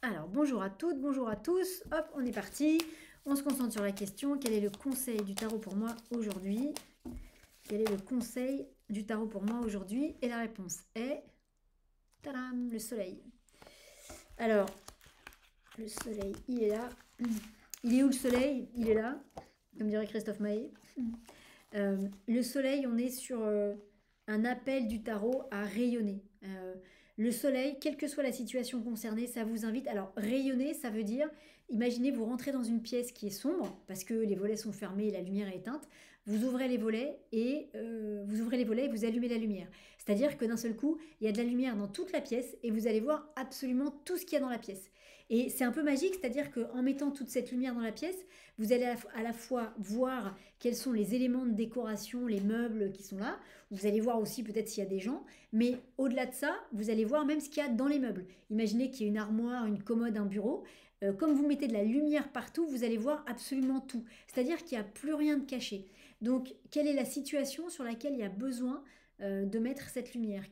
Alors, bonjour à toutes, bonjour à tous. Hop, on est parti. On se concentre sur la question. Quel est le conseil du tarot pour moi aujourd'hui? Quel est le conseil du tarot pour moi aujourd'hui? Et la réponse est... Tadam, le soleil. Alors, le soleil, il est là. Il est où le soleil? Il est là, comme dirait Christophe Maé. Le soleil, on est sur un appel du tarot à rayonner. Le soleil, quelle que soit la situation concernée, ça vous invite. Alors, rayonner, ça veut dire, imaginez, vous rentrez dans une pièce qui est sombre, parce que les volets sont fermés et la lumière est éteinte. Vous ouvrez les volets et vous allumez la lumière. C'est-à-dire que d'un seul coup, il y a de la lumière dans toute la pièce et vous allez voir absolument tout ce qu'il y a dans la pièce. Et c'est un peu magique, c'est-à-dire qu'en mettant toute cette lumière dans la pièce, vous allez à la fois voir quels sont les éléments de décoration, les meubles qui sont là. Vous allez voir aussi peut-être s'il y a des gens. Mais au-delà de ça, vous allez voir même ce qu'il y a dans les meubles. Imaginez qu'il y a une armoire, une commode, un bureau. Comme vous mettez de la lumière partout, vous allez voir absolument tout. C'est-à-dire qu'il n'y a plus rien de caché. Donc, quelle est la situation sur laquelle il y a besoin de mettre cette lumière?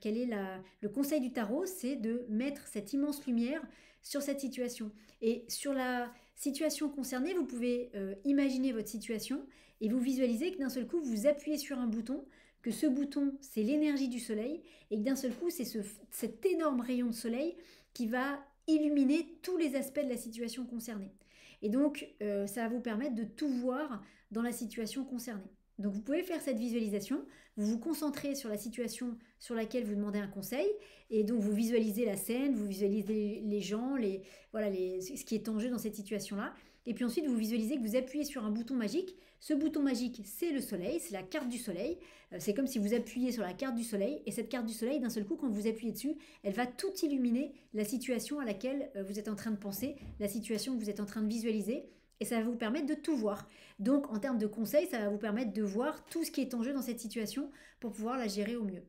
Le conseil du tarot, c'est de mettre cette immense lumière sur cette situation. Et sur la situation concernée, vous pouvez imaginer votre situation et vous visualisez que d'un seul coup, vous appuyez sur un bouton, que ce bouton, c'est l'énergie du soleil, et que d'un seul coup, c'est cet énorme rayon de soleil qui va illuminer tous les aspects de la situation concernée. Et donc, ça va vous permettre de tout voir dans la situation concernée. Donc, vous pouvez faire cette visualisation, vous vous concentrez sur la situation sur laquelle vous demandez un conseil, et donc vous visualisez la scène, vous visualisez les gens, ce qui est en jeu dans cette situation-là. Et puis ensuite, vous visualisez que vous appuyez sur un bouton magique. Ce bouton magique, c'est le soleil, c'est la carte du soleil. C'est comme si vous appuyez sur la carte du soleil. Et cette carte du soleil, d'un seul coup, quand vous appuyez dessus, elle va tout illuminer la situation à laquelle vous êtes en train de penser, la situation que vous êtes en train de visualiser. Et ça va vous permettre de tout voir. Donc, en termes de conseils, ça va vous permettre de voir tout ce qui est en jeu dans cette situation pour pouvoir la gérer au mieux.